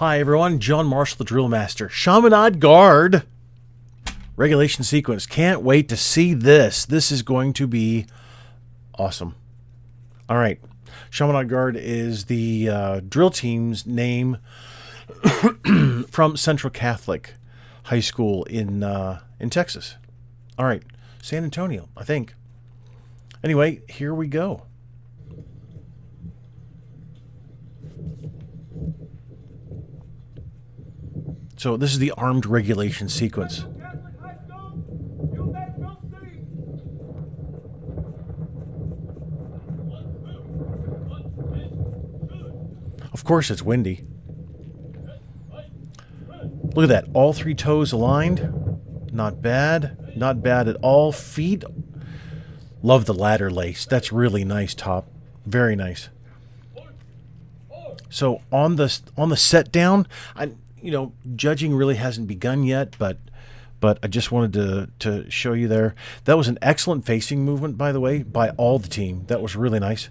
Hi everyone, John Marshall, the DrillMaster. Chaminade guard regulation sequence. Can't wait to see this. This is going to be awesome. All right, Chaminade guard is the drill team's name from Central Catholic High School in Texas. All right, San Antonio, I think. Anyway, here we go. So this is the armed regulation sequence. Of course it's windy. Look at that, all three toes aligned. Not bad, not bad at all. Feet, love the ladder lace. That's really nice, top. Very nice. So on the set down, judging really hasn't begun yet, but I just wanted to show you there. That was an excellent facing movement, by the way, by all the team. That was really nice.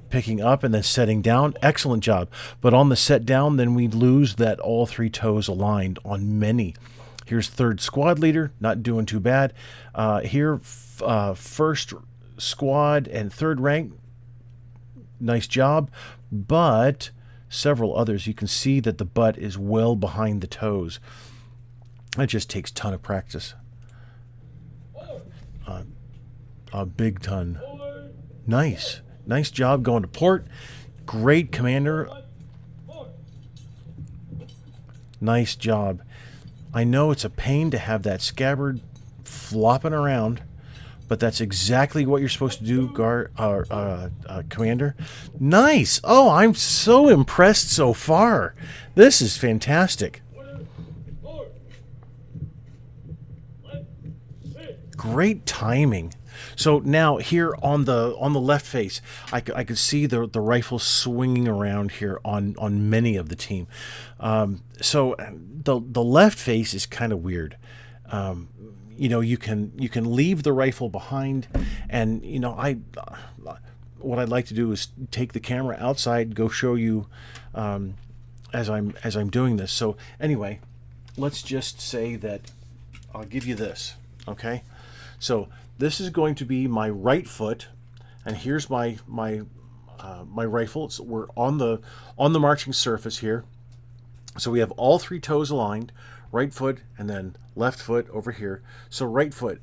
Picking up and then setting down, excellent job. But on the set down, then we lose that all three toes aligned on many. Here's third squad leader, not doing too bad. Here, first squad and third rank, nice job. But several others, you can see that the butt is well behind the toes. It just takes a ton of practice. A big ton. Nice. Nice job going to port. Great, Commander. Nice job. I know it's a pain to have that scabbard flopping around, but that's exactly what you're supposed to do, Commander. Nice. Oh, I'm so impressed so far. This is fantastic. Great timing. So now here on the left face, I could see the rifle swinging around here on many of the team. So the left face is kind of weird. You can leave the rifle behind, and what I'd like to do is take the camera outside, go show you as I'm doing this. So anyway, let's just say that I'll give you this, okay? So this is going to be my right foot, and here's my rifle. We're on the marching surface here. So we have all three toes aligned, right foot and then left foot over here. So right foot,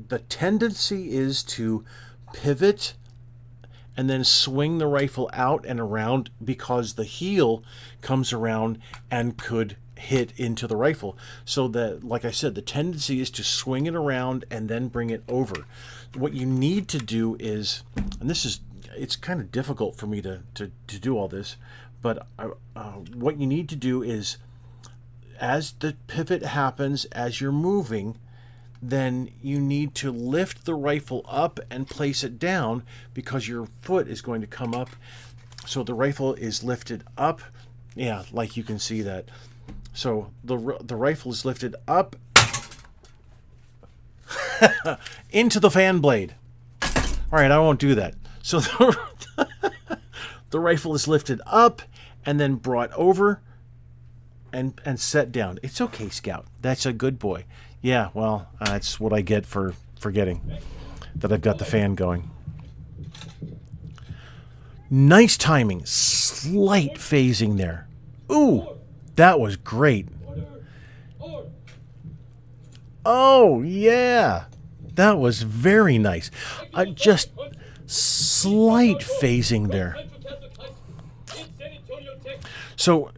the tendency is to pivot and then swing the rifle out and around because the heel comes around and could hit into the rifle. So that, like I said, the tendency is to swing it around and then bring it over. What you need to do is, and it's kind of difficult for me to do all this, but what you need to do is, as the pivot happens, as you're moving, then you need to lift the rifle up and place it down because your foot is going to come up. So the rifle is lifted up. Yeah, like you can see that. So the rifle is lifted up into the fan blade. All right, I won't do that. So the rifle is lifted up and then brought over and set down. It's okay, Scout. That's a good boy. Yeah, well, that's what I get for forgetting that I've got the fan going. Nice timing. Slight phasing there. Ooh, that was great. Oh, yeah. That was very nice. Just slight phasing there. So,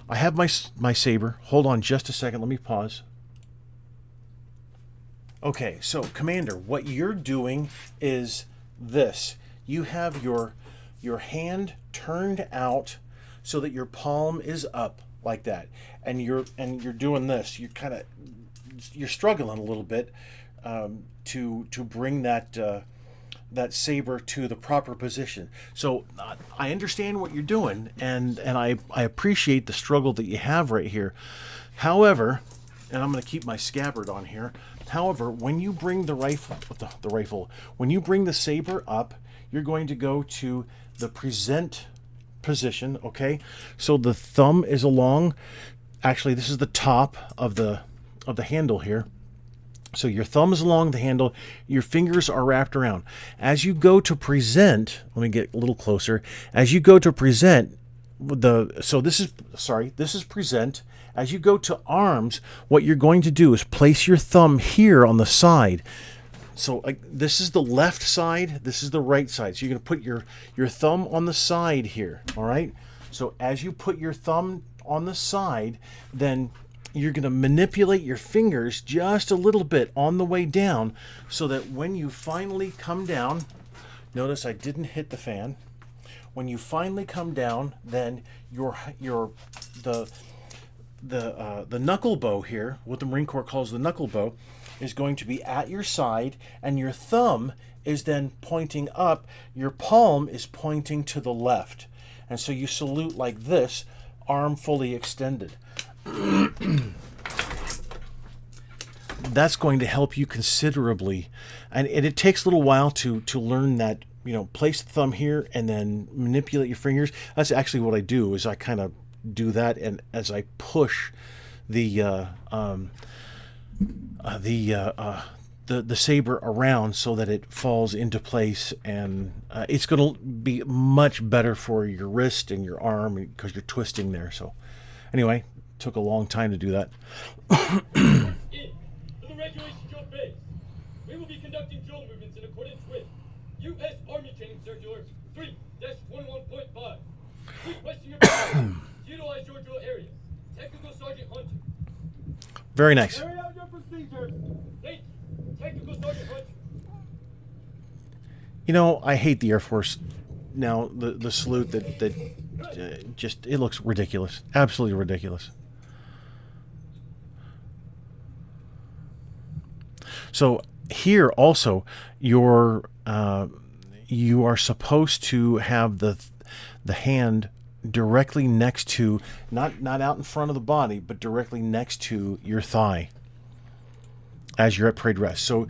I have my saber. Hold on just a second. Let me pause. Okay, so Commander, what you're doing is this. You have your hand turned out so that your palm is up like that, and you're doing this. You're struggling a little bit to bring that saber to the proper position. So I understand what you're doing, and I appreciate the struggle that you have right here. However, and I'm going to keep my scabbard on here. However, when you bring the rifle, when you bring the saber up, you're going to go to the present position, okay? So the thumb is along, actually this is the top of the handle here. So your thumb is along the handle, your fingers are wrapped around. As you go to present, let me get a little closer. As you go to present, this is present. As you go to arms, what you're going to do is place your thumb here on the side. So this is the left side, this is the right side. So you're going to put your thumb on the side here, all right? So as you put your thumb on the side, then you're going to manipulate your fingers just a little bit on the way down so that when you finally come down, notice I didn't hit the fan. When you finally come down, then the knuckle bow here, what the Marine Corps calls the knuckle bow, is going to be at your side, and your thumb is then pointing up. Your palm is pointing to the left. And so you salute like this, arm fully extended. That's going to help you considerably, and it takes a little while to learn that, you know, place the thumb here and then manipulate your fingers. That's actually what I do, is I kind of do that, and as I push the saber around so that it falls into place, and it's going to be much better for your wrist and your arm because you're twisting there. So anyway, took a long time to do that. To the regulation drill base. We will be conducting drill movements in accordance with U.S. Army Training Circular 3-21.5. Requesting your permission to utilize your drill areas. Technical Sergeant Hunter. Very nice. Carry out your procedures. Thank you. Technical Sergeant Hunter. You know, I hate the Air Force now. The salute that just, it looks ridiculous. Absolutely ridiculous. So here also, you are supposed to have the hand directly next to, not out in front of the body, but directly next to your thigh as you're at parade rest. So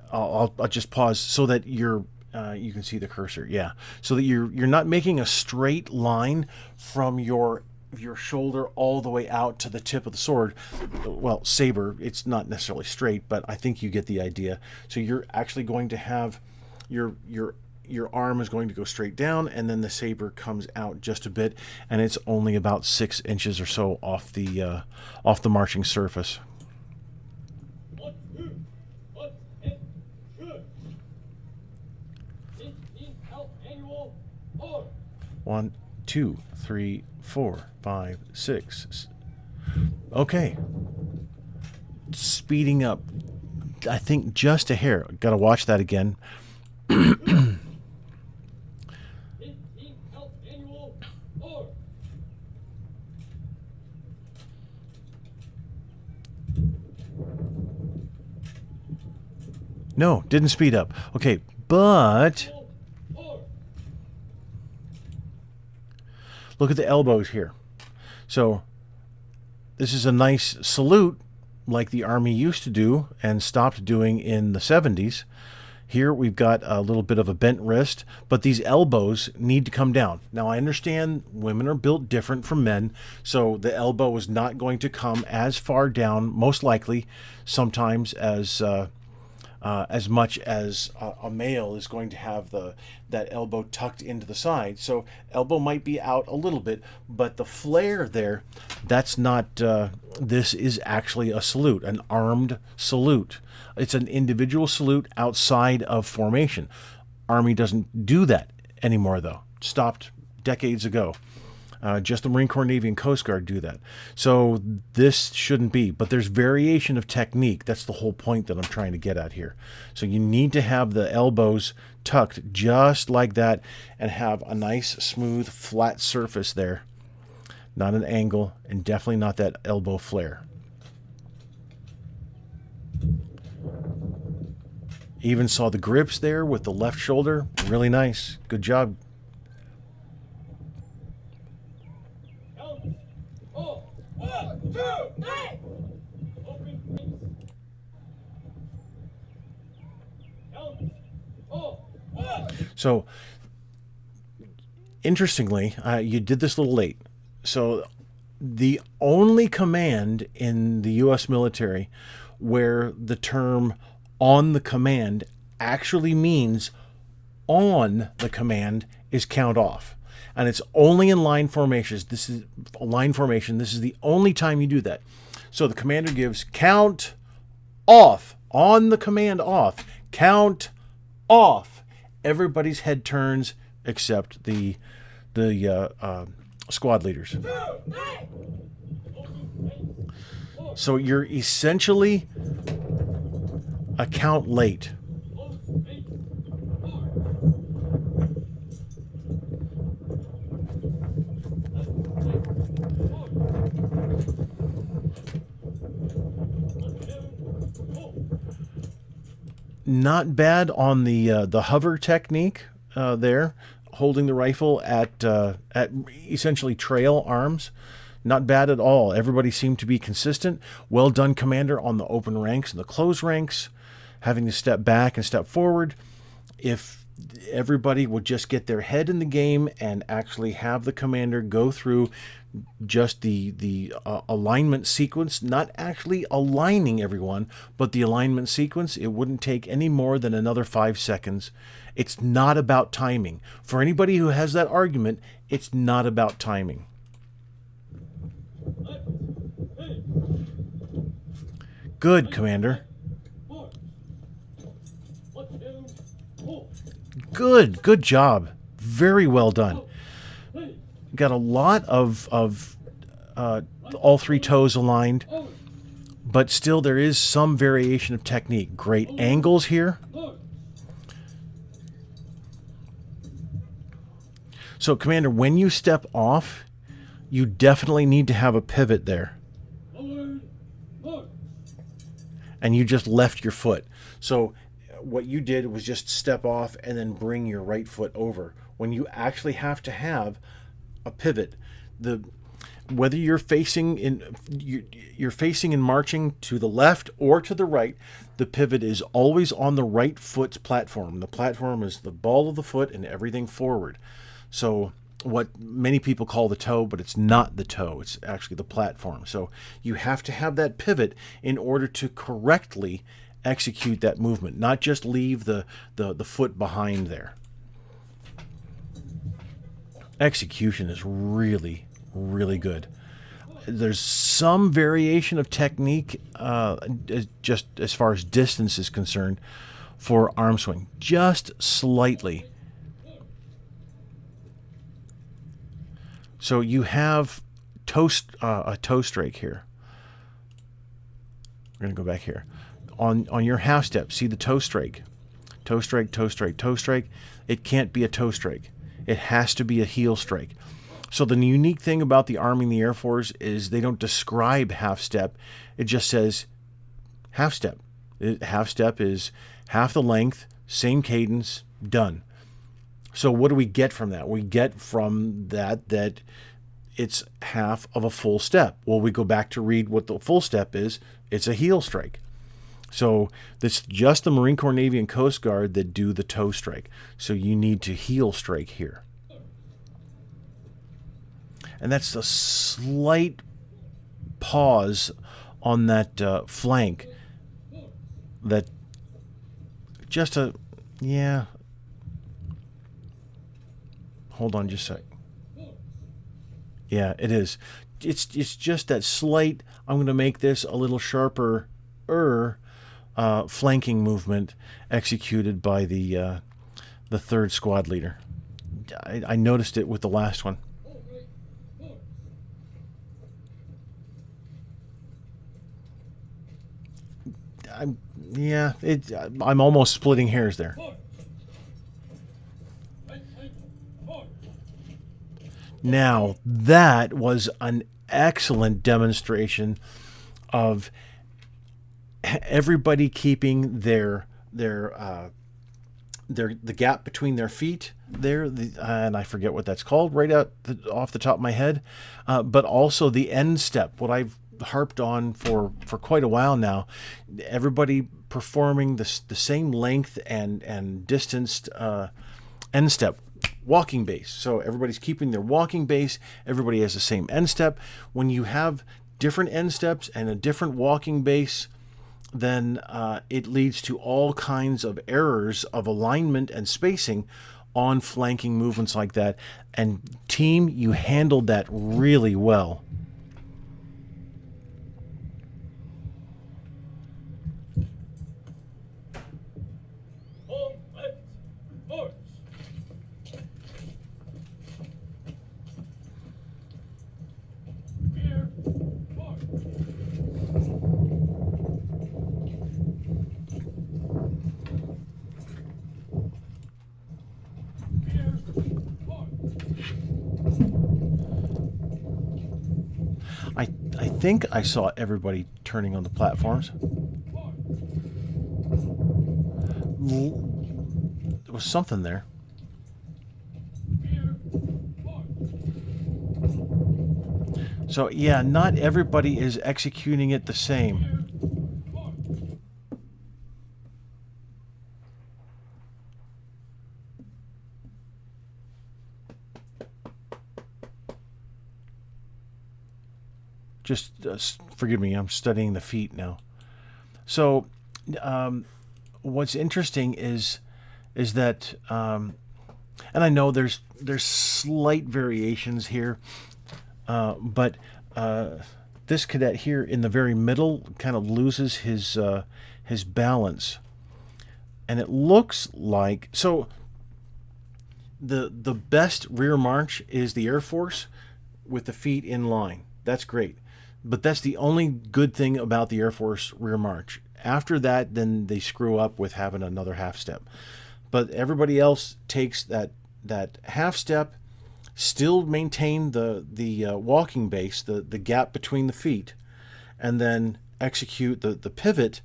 I'll just pause so that you can see the cursor. Yeah, so that you're not making a straight line from your shoulder all the way out to the tip of the sword. Well, saber, it's not necessarily straight, but I think you get the idea. So you're actually going to have your arm is going to go straight down, and then the saber comes out just a bit, and it's only about 6 inches or so off the marching surface. 1, 2, 1, and good. 18 out annual order. 1, 2, 3, 4, 5, 6. Okay. Speeding up, I think, just a hair. Got to watch that again. 18 out annual order. No, didn't speed up. Okay, but Order. look at the elbows here. So this is a nice salute like the Army used to do and stopped doing in the 70s. Here we've got a little bit of a bent wrist, but these elbows need to come down. Now I understand women are built different from men, so the elbow is not going to come as far down, most likely, sometimes as much as a male is going to have that elbow tucked into the side. So elbow might be out a little bit, but the flare there, that's not, this is actually a salute, an armed salute. It's an individual salute outside of formation. Army doesn't do that anymore, though. Stopped decades ago. Just the Marine Corps, Navy, and Coast Guard do that. So this shouldn't be, but there's variation of technique. That's the whole point that I'm trying to get at here. So you need to have the elbows tucked just like that and have a nice, smooth, flat surface there. Not an angle, and definitely not that elbow flare. Even saw the grips there with the left shoulder. Really nice. Good job. Oh, 1, 2, 3. Open please. Count. Oh, 1. So Interestingly, you did this a little late. So the only command in the U.S. military where the term on the command actually means on the command is count off. And it's only in line formations. This is a line formation. This is the only time you do that. So the commander gives count off on the command off. Count off. Everybody's head turns except the squad leaders. So you're essentially a count late. Not bad on the hover technique there, holding the rifle at essentially trail arms. Not bad at all. Everybody seemed to be consistent. Well done, Commander, on the open ranks and the closed ranks, having to step back and step forward. If everybody would just get their head in the game and actually have the commander go through just the alignment sequence, not actually aligning everyone, but the alignment sequence, it wouldn't take any more than another 5 seconds. It's not about timing. For anybody who has that argument, it's not about timing. Good, Commander. Good job. Very well done. Got a lot of all three toes aligned, but still there is some variation of technique. Great angles here. So, Commander, when you step off, you definitely need to have a pivot there. And you just left your foot. So what you did was just step off and then bring your right foot over. When you actually have to have a pivot, whether you're facing in marching to the left or to the right, the pivot is always on the right foot's platform. The platform is the ball of the foot and everything forward. So what many people call the toe, but it's not the toe, it's actually the platform. So you have to have that pivot in order to correctly execute that movement, not just leave the foot behind there. Execution is really, really good. There's some variation of technique just as far as distance is concerned for arm swing, just slightly. So you have a toe strike here. We're going to go back here. On your half step, see the toe strike. Toe strike, toe strike, toe strike. It can't be a toe strike. It has to be a heel strike. So the unique thing about the Army and the Air Force is they don't describe half step. It just says half step. Half step is half the length, same cadence, done. So what do we get from that? We get from that it's half of a full step. Well, we go back to read what the full step is. It's a heel strike. So it's just the Marine Corps, Navy, and Coast Guard that do the toe strike. So you need to heel strike here. And that's a slight pause on that flank. That just yeah. Hold on just a sec. Yeah, it is. It's just that slight, I'm going to make this a little sharper flanking movement executed by the third squad leader. I noticed it with the last one. I'm almost splitting hairs there. Now, that was an excellent demonstration of everybody keeping the gap between their feet there, and I forget what that's called right off the top of my head, but also the end step, what I've harped on for quite a while now. Everybody performing the same length and distanced end step. walking base. So everybody's keeping their walking base. Everybody has the same end step. When you have different end steps and a different walking base, then it leads to all kinds of errors of alignment and spacing on flanking movements like that. And team, you handled that really well. Home left, march. Rear, march. Rear, march. I think I saw everybody turning on the platforms. There was something there. So yeah, not everybody is executing it the same. Just forgive me, I'm studying the feet now. So what's interesting is that, and I know there's slight variations here, but this cadet here in the very middle kind of loses his balance, and it looks like, so the best rear march is the Air Force with the feet in line. That's great. But that's the only good thing about the Air Force rear march. After that, then they screw up with having another half step. But everybody else takes that half step, still maintain the walking base, the gap between the feet, and then execute the pivot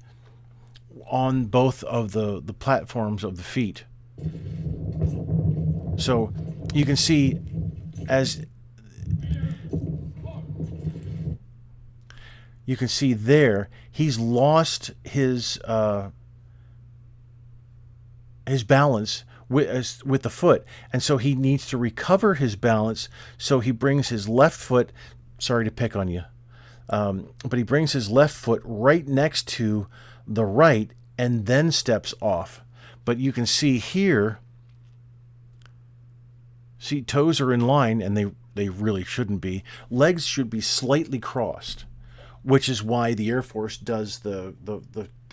on both of the platforms of the feet. So you can see as you can see there, he's lost his balance with the foot, and so he needs to recover his balance. So he brings his left foot. Sorry to pick on you, but he brings his left foot right next to the right, and then steps off. But you can see here, see toes are in line, and they really shouldn't be. Legs should be slightly crossed, which is why the Air Force does the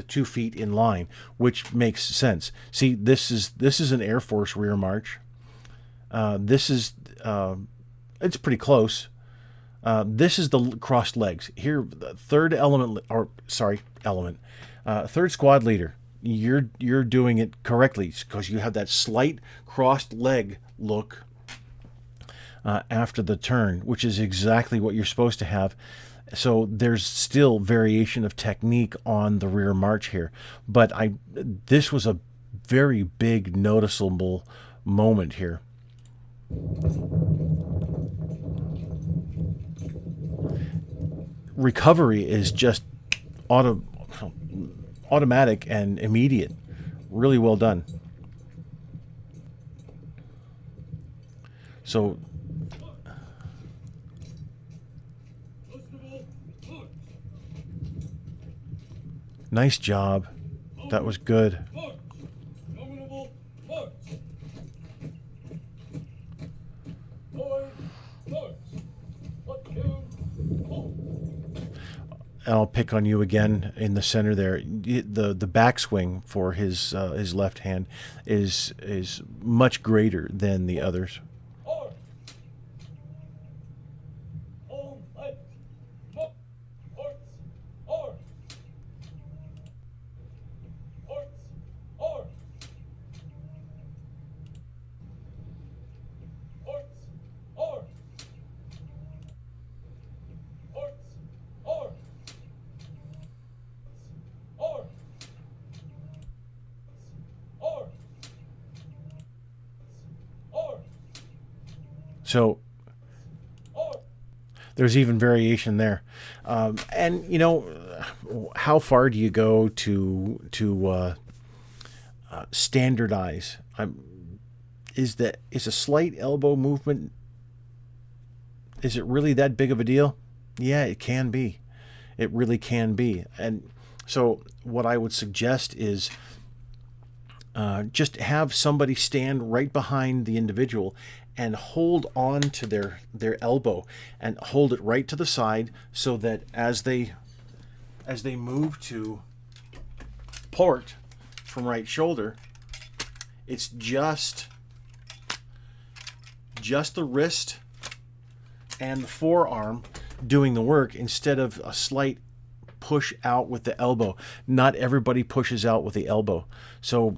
2 feet in line, which makes sense. See, this is an Air Force rear march. This is it's pretty close. This is the crossed legs. Here, the third squad leader. You're doing it correctly because you have that slight crossed leg look after the turn, which is exactly what you're supposed to have. So there's still variation of technique on the rear march here, but this was a very big noticeable moment here. Recovery is just automatic and immediate. Really well done. So nice job. That was good. And I'll pick on you again in the center there. The backswing for his left hand is much greater than the others. So there's even variation there, and you know, how far do you go to standardize? is a slight elbow movement, is it really that big of a deal? Yeah, it can be. It really can be. And so what I would suggest is just have somebody stand right behind the individual and hold on to their elbow and hold it right to the side, so that as they move to port from right shoulder, it's just the wrist and the forearm doing the work, instead of a slight push out with the elbow. Not everybody pushes out with the elbow. So,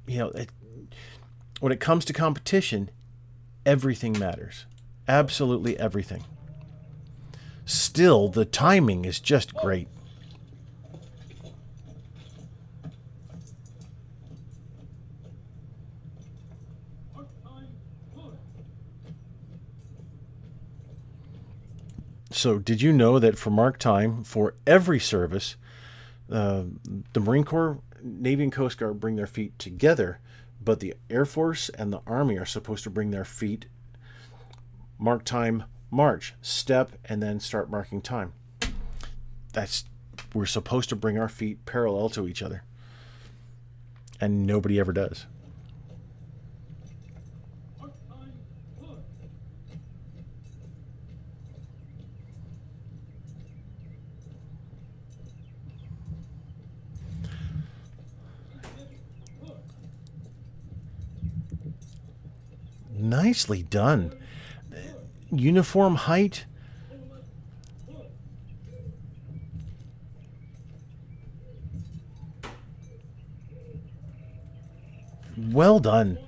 when it comes to competition, everything matters. Absolutely everything. Still, the timing is just great. So did you know that for mark time, for every service, the Marine Corps, Navy, and Coast Guard bring their feet together, but the Air Force and the Army are supposed to bring their feet, mark time, march, step, and then start marking time. We're supposed to bring our feet parallel to each other. And nobody ever does. Nicely done. Uniform height. Well done.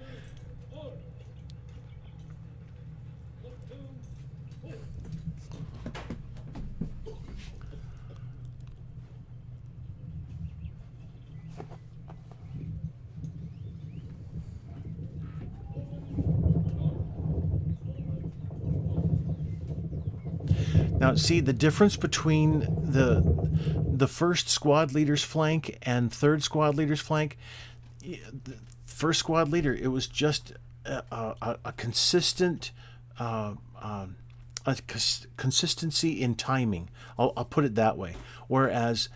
Now, see the difference between the first squad leader's flank and third squad leader's flank. The first squad leader, it was just a consistent consistency in timing. I'll put it that way. Whereas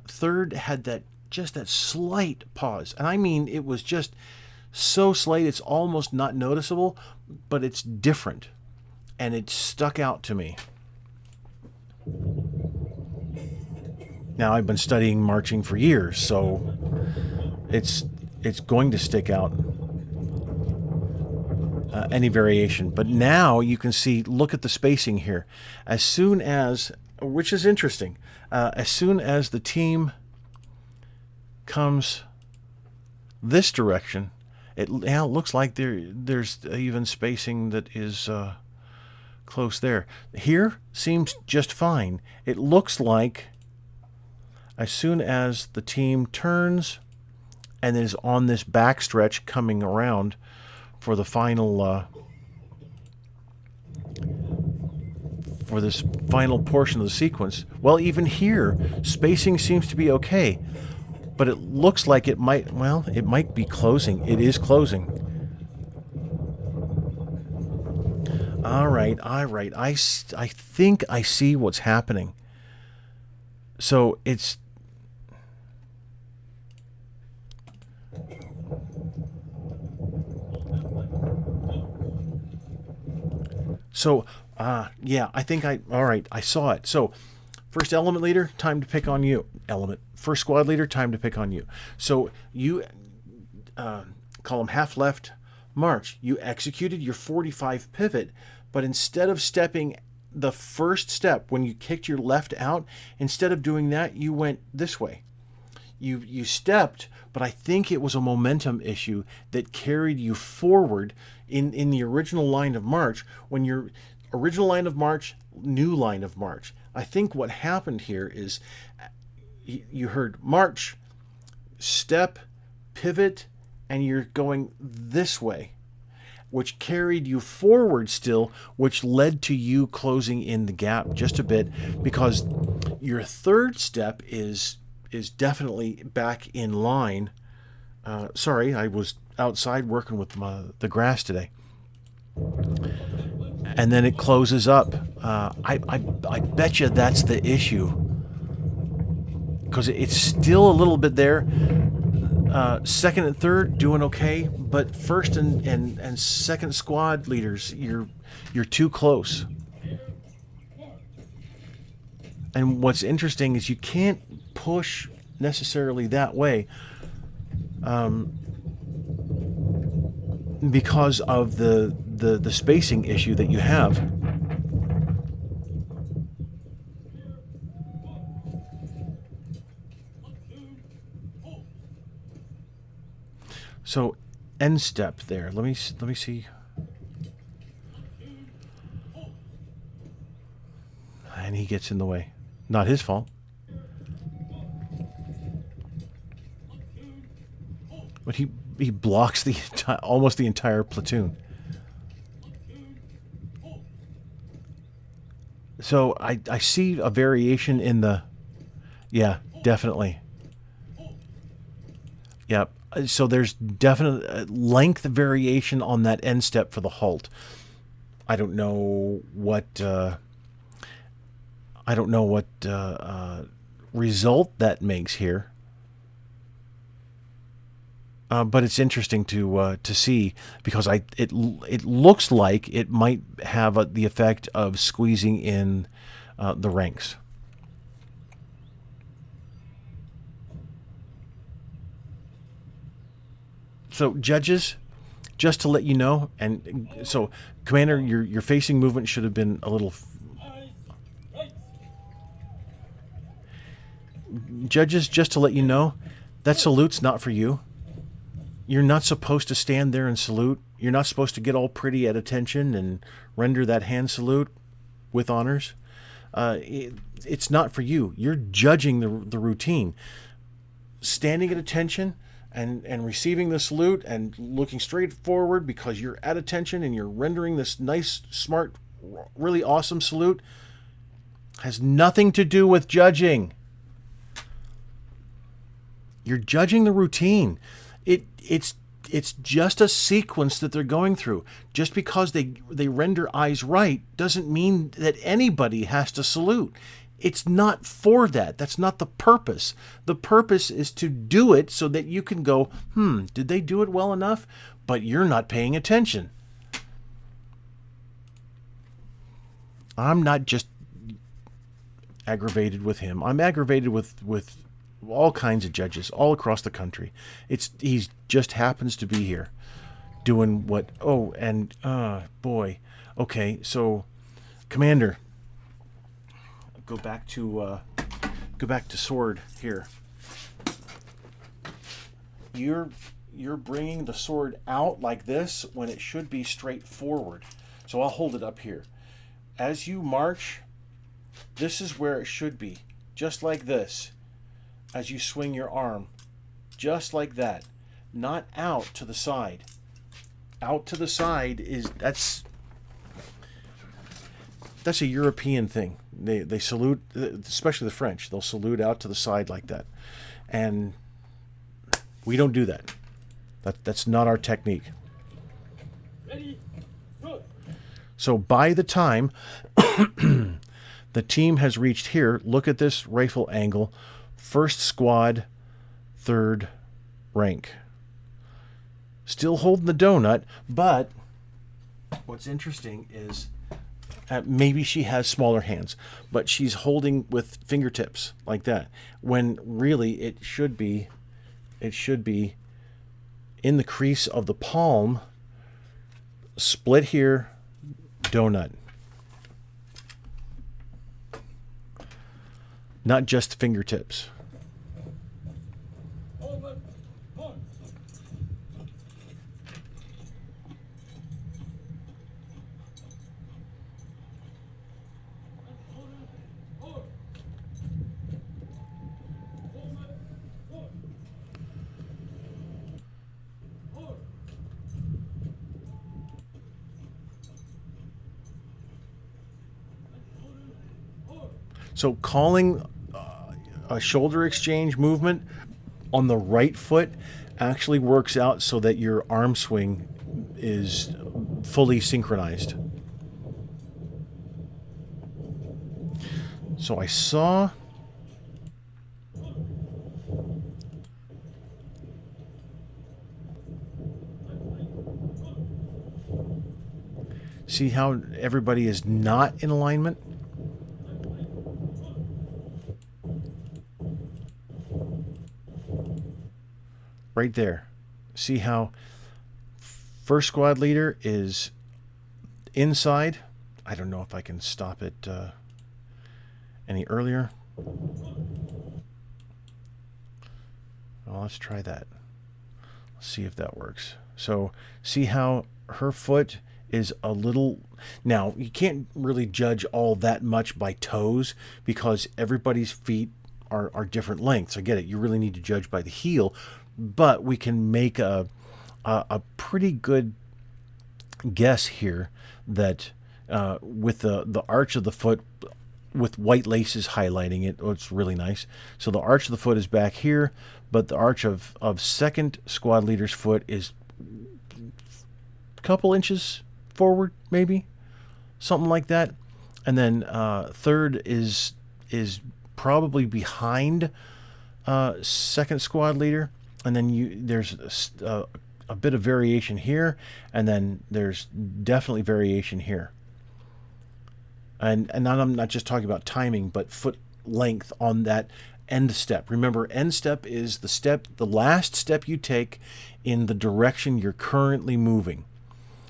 third had that slight pause, and I mean it was just so slight it's almost not noticeable, but it's different. And it stuck out to me. Now, I've been studying marching for years, so it's going to stick out, any variation. But now you can see, look at the spacing here. As soon as, which is interesting, as soon as the team comes this direction, it looks like there's even spacing that is close there. Here seems just fine. It looks like as soon as the team turns and is on this back stretch coming around for the final for this final portion of the sequence, well, even here spacing seems to be okay, but it looks like it might be closing. It is closing. All right. I think I see what's happening. So it's... So, yeah, I think all right, I saw it. So, first element leader, time to pick on you. First squad leader, time to pick on you. So, you call them half left, march. You executed your 45 pivot, but instead of stepping the first step when you kicked your left out, instead of doing that, you went this way. You stepped, but I think it was a momentum issue that carried you forward in the original line of march. When your original line of march, new line of march. I think what happened here is you heard march, step, pivot, and you're going this way, which carried you forward still, which led to you closing in the gap just a bit, because your third step is definitely back in line. Sorry, I was outside working with the grass today. And then it closes up. I bet you that's the issue, because it's still a little bit there. Second and third doing okay, but first and second squad leaders, you're too close. And what's interesting is you can't push necessarily that way, because of the spacing issue that you have. So end step there. Let me see. And he gets in the way. Not his fault. But he blocks almost the entire platoon. So I see a variation in the... Yeah, definitely. Yep. So there's definite length variation on that end step for the halt. I don't know what result that makes here, but it's interesting to see, because it looks like it might have the effect of squeezing in the ranks. So judges, just to let you know, and so Commander, your facing movement should have been a little. Judges, just to let you know, that salute's not for you. You're not supposed to stand there and salute. You're not supposed to get all pretty at attention and render that hand salute with honors. It's not for you. You're judging the routine. Standing at attention and receiving the salute and looking straight forward because you're at attention and you're rendering this nice, smart, really awesome salute has nothing to do with judging. You're judging the routine. It's just a sequence that they're going through. Just because they render eyes right doesn't mean that anybody has to salute. It's not for that. That's not the purpose. The purpose is to do it so that you can go, did they do it well enough? But you're not paying attention. I'm not just aggravated with him. I'm aggravated with all kinds of judges all across the country. He just happens to be here doing what... Oh, and boy. Okay, so Commander, go back to sword here. You're bringing the sword out like this when it should be straight forward. So I'll hold it up here. As you march, this is where it should be, just like this. As you swing your arm, just like that, not out to the side. Out to the side that's a European thing. They salute, especially the French. They'll salute out to the side like that, and we don't do that. That's not our technique. Ready, go. So by the time the team has reached here, look at this rifle angle. First squad, third rank. Still holding the donut, but what's interesting is maybe she has smaller hands, but she's holding with fingertips like that, when really it should be in the crease of the palm, split here, donut. Not just fingertips. So calling a shoulder exchange movement on the right foot actually works out so that your arm swing is fully synchronized. So I saw... See how everybody is not in alignment? Right there. See how first squad leader is inside? I don't know if I can stop it any earlier. Well, let's try that. Let's see if that works. So see how her foot is a little... Now, you can't really judge all that much by toes because everybody's feet are different lengths. I get it. You really need to judge by the heel, but we can make a pretty good guess here that with the arch of the foot with white laces highlighting it, oh, it's really nice. So the arch of the foot is back here, but the arch of second squad leader's foot is a couple inches forward, maybe something like that. And then third is probably behind second squad leader. And then there's a bit of variation here, and then there's definitely variation here. And I'm not just talking about timing, but foot length on that end step. Remember, end step is the last step you take in the direction you're currently moving.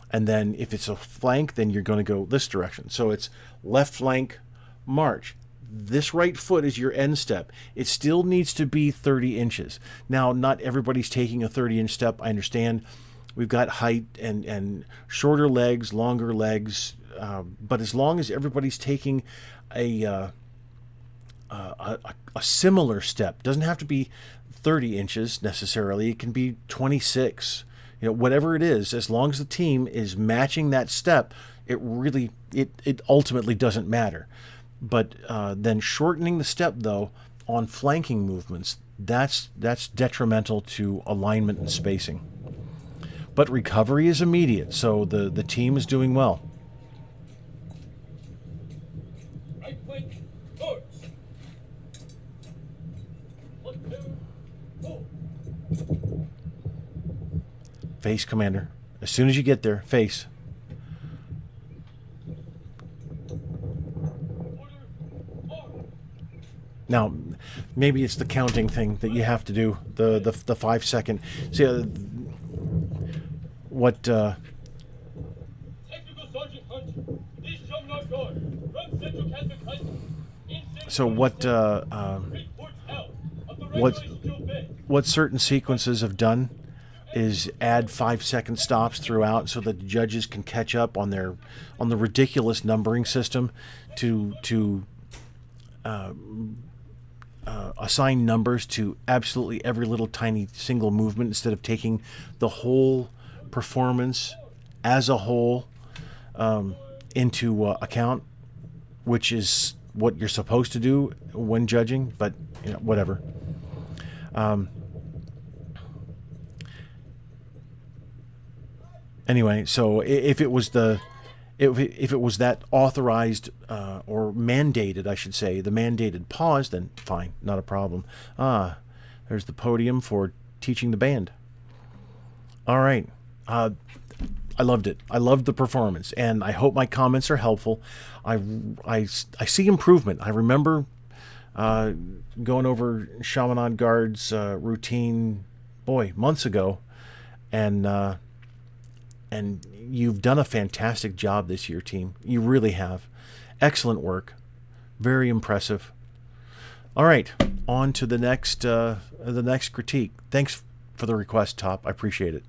And then if it's a flank, then you're going to go this direction. So it's left flank, march. This right foot is your end step. It still needs to be 30 inches. Now, not everybody's taking a 30-inch step. I understand we've got height and shorter legs, longer legs. But as long as everybody's taking a similar step, doesn't have to be 30 inches necessarily. It can be 26. Whatever it is, as long as the team is matching that step, it ultimately doesn't matter. But then shortening the step, though, on flanking movements, that's detrimental to alignment and spacing. But recovery is immediate, so the team is doing well. Right flank, forward. 1, 2, 4. Face, Commander. As soon as you get there, face. Now, maybe it's the counting thing that you have to do, the 5 second. See, what... Technical Sergeant Hunt, this Chaminade Guard, from Central Catholic High School. So what certain sequences have done is add 5-second stops throughout so that the judges can catch up on the ridiculous numbering system to assign numbers to absolutely every little tiny single movement instead of taking the whole performance as a whole into account, which is what you're supposed to do when judging, but whatever. Anyway, so if it was if it was that authorized or mandated, I should say, the mandated pause, then fine, not a problem. There's the podium for teaching the band. All right. I loved it. I loved the performance, and I hope my comments are helpful. I see improvement. I remember going over Chaminade Guard's routine, months ago, and you've done a fantastic job this year, team. You really have. Excellent work. Very impressive. All right, on to the next critique. Thanks for the request, Top. I appreciate it.